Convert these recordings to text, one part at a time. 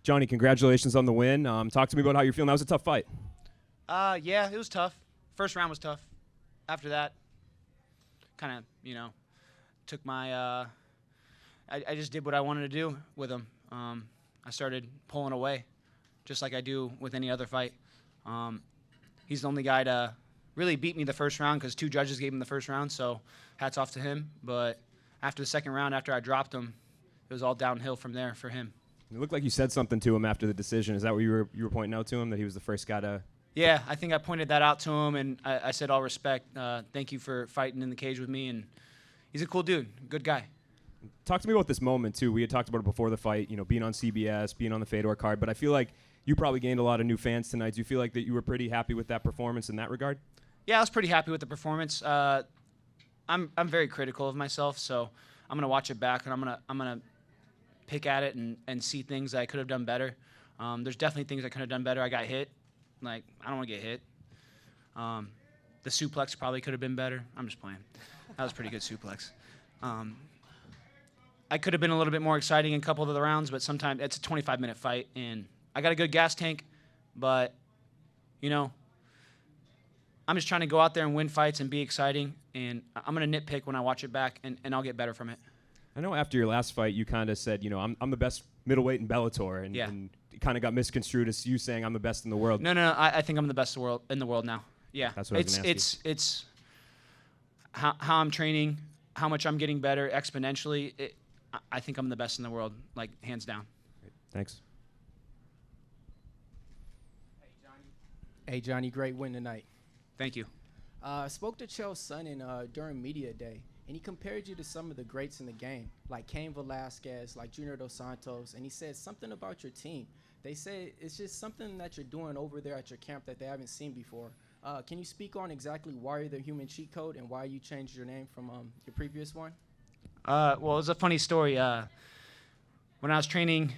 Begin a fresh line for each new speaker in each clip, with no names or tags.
Johnny, congratulations on the win. Talk to me about how you're feeling. That was a tough fight.
Yeah, it was tough. First round was tough. After that, kind of, took my I just did what I wanted to do with him. I started pulling away, just like I do with any other fight. He's the only guy to really beat me the first round because 2 judges gave him the first round, so hats off to him. But after the second round, after I dropped him, it was all downhill from there for him.
It looked like you said something to him after the decision. Is that what you were pointing out to him, that he was the first guy to?
Yeah, I think I pointed that out to him, and I said, all respect, thank you for fighting in the cage with me, and he's a cool dude, good guy.
Talk to me about this moment, too. We had talked about it before the fight, being on CBS, being on the Fedor card, but I feel like you probably gained a lot of new fans tonight. Do you feel like that you were pretty happy with that performance in that regard?
Yeah, I was pretty happy with the performance. I'm very critical of myself, so I'm gonna watch it back and I'm gonna pick at it and see things that I could have done better. There's definitely things I could have done better. I got hit. I don't want to get hit. The suplex probably could have been better. I'm just playing. That was a pretty good suplex. I could have been a little bit more exciting in a couple of the rounds, but sometimes it's a 25-minute fight, and I got a good gas tank, but, I'm just trying to go out there and win fights and be exciting, and I'm going to nitpick when I watch it back, and I'll get better from it.
I know after your last fight, you kind of said, I'm the best middleweight in Bellator, and,
yeah.
and it kind of got misconstrued as you saying I'm the best in the world.
No, I think I'm the best in the world now. Yeah,
that's what I was gonna ask you.
It's how I'm training, how much I'm getting better exponentially. I think I'm the best in the world, hands down.
Great. Thanks.
Hey, Johnny, great win tonight.
Thank you.
I spoke to Chael Sonnen during media day, and he compared you to some of the greats in the game, like Cain Velasquez, like Junior Dos Santos, and he said something about your team. They say it's just something that you're doing over there at your camp that they haven't seen before. Can you speak on exactly why you're the human cheat code and why you changed your name from your previous one?
Well, it was a funny story. When I was training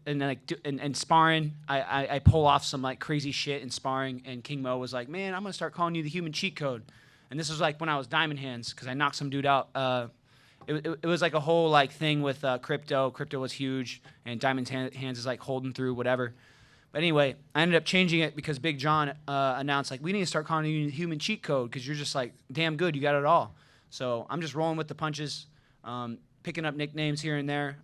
and sparring, I pull off some crazy shit in sparring, and King Mo was like, "Man, I'm gonna start calling you the human cheat code." And this was when I was Diamond Hands, because I knocked some dude out. It was a whole thing with Crypto. Crypto was huge, and Diamond Hands is holding through whatever. But anyway, I ended up changing it because Big John announced we need to start calling you the human cheat code because you're just damn good. You got it all. So I'm just rolling with the punches, picking up nicknames here and there.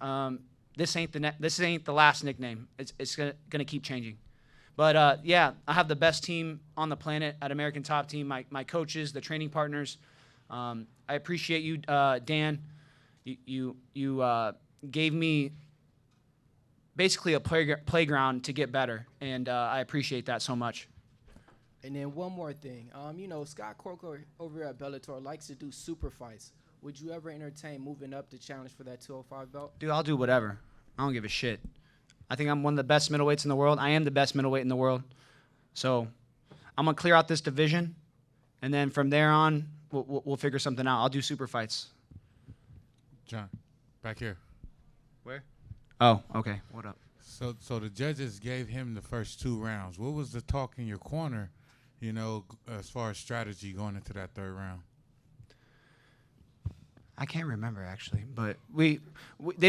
This ain't the last nickname. It's gonna keep changing. But yeah, I have the best team on the planet at American Top Team. My coaches, the training partners. I appreciate you, Dan. You gave me basically a playground to get better, and I appreciate that so much.
And then one more thing. Scott Corker over at Bellator likes to do super fights. Would you ever entertain moving up to challenge for that 205 belt?
Dude, I'll do whatever. I don't give a shit. I think I'm one of the best middleweights in the world. I am the best middleweight in the world. So I'm going to clear out this division, and then from there on, we'll figure something out. I'll do super fights.
John, back here.
Where? Oh, okay. What up?
So the judges gave him the first 2 rounds. What was the talk in your corner, as far as strategy going into that 3rd round?
I can't remember, actually. But they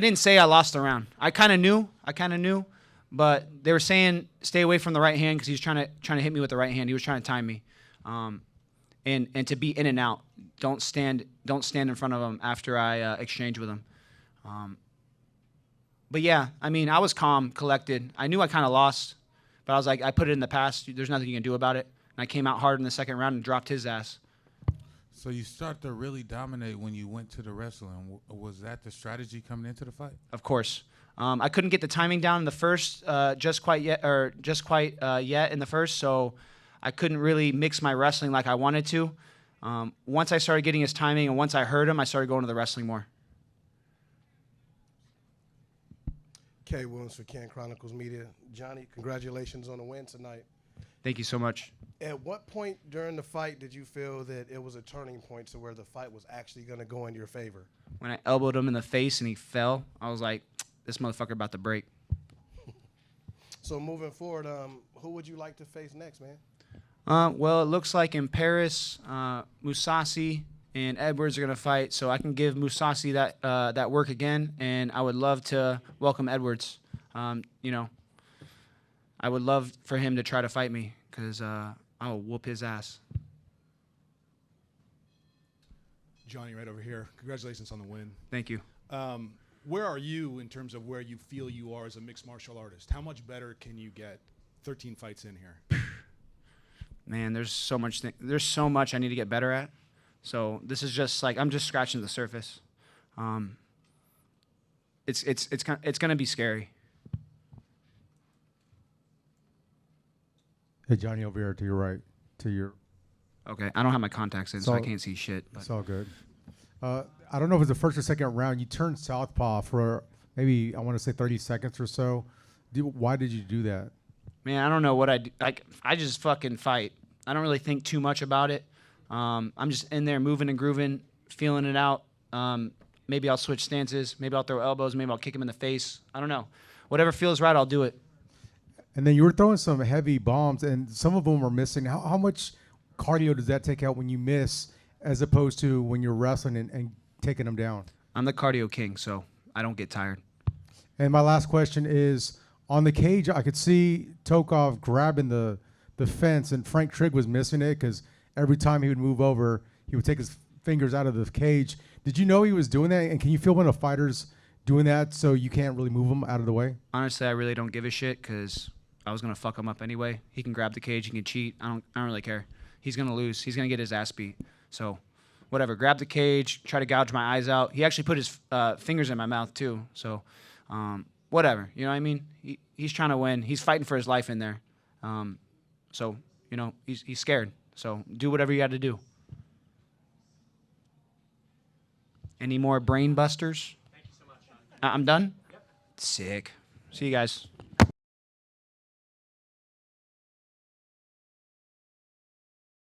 didn't say I lost the round. I kind of knew. But they were saying stay away from the right hand because he was trying to hit me with the right hand. He was trying to time me. And to be in and out. Don't stand in front of him after I exchange with him. But yeah, I was calm, collected. I knew I kind of lost, but I was I put it in the past. There's nothing you can do about it. And I came out hard in the 2nd round and dropped his ass.
So you start to really dominate when you went to the wrestling. Was that the strategy coming into the fight?
Of course. I couldn't get the timing down in the first just quite yet in the first, so I couldn't really mix my wrestling like I wanted to. Once I started getting his timing and once I heard him, I started going to the wrestling more.
K. Williams for Can Chronicles Media. Johnny, congratulations on the win tonight.
Thank you so much.
At what point during the fight did you feel that it was a turning point to where the fight was actually going to go in your favor?
When I elbowed him in the face and he fell, I was like, this motherfucker about to break.
So moving forward, who would you like to face next, man?
Well, it looks like in Paris, Mousasi and Edwards are going to fight, so I can give Mousasi that work again, and I would love to welcome Edwards. You know, I would love for him to try to fight me because I'll whoop his ass.
Johnny, right over here. Congratulations on the win.
Thank you.
Where are you in terms of where you feel you are as a mixed martial artist? How much better can you get? 13 fights in here.
Man, there's so much. There's so much I need to get better at. So this is just like I'm just scratching the surface. It's gonna be scary.
Hey, Johnny, over here to your right, to your.
Okay, I don't have my contacts in, so I can't see shit. But.
It's all good. I don't know if it was the first or second round. You turned southpaw for maybe, I want to say 30 seconds or so. Why did you do that?
Man, I don't know what I do. Like, I just fucking fight. I don't really think too much about it. I'm just in there moving and grooving, feeling it out. Maybe I'll switch stances. Maybe I'll throw elbows. Maybe I'll kick him in the face. I don't know. Whatever feels right, I'll do it.
And then you were throwing some heavy bombs, and some of them were missing. How much cardio does that take out when you miss as opposed to when you're wrestling and taking them down?
I'm the cardio king, so I don't get tired.
And my last question is, on the cage, I could see Tokov grabbing the fence, and Frank Trigg was missing it because every time he would move over, he would take his fingers out of the cage. Did you know he was doing that? And can you feel when a fighter's doing that so you can't really move him out of the way?
Honestly, I really don't give a shit because I was going to fuck him up anyway. He can grab the cage. He can cheat. I don't really care. He's going to lose. He's going to get his ass beat. So whatever. Grab the cage. Try to gouge my eyes out. He actually put his fingers in my mouth too. So whatever. You know what I mean? He's trying to win. He's fighting for his life in there. So, you know, he's scared. So do whatever you got to do. Any more brain busters? Thank you so much, Sean. I'm done? Yep. Sick. See you guys.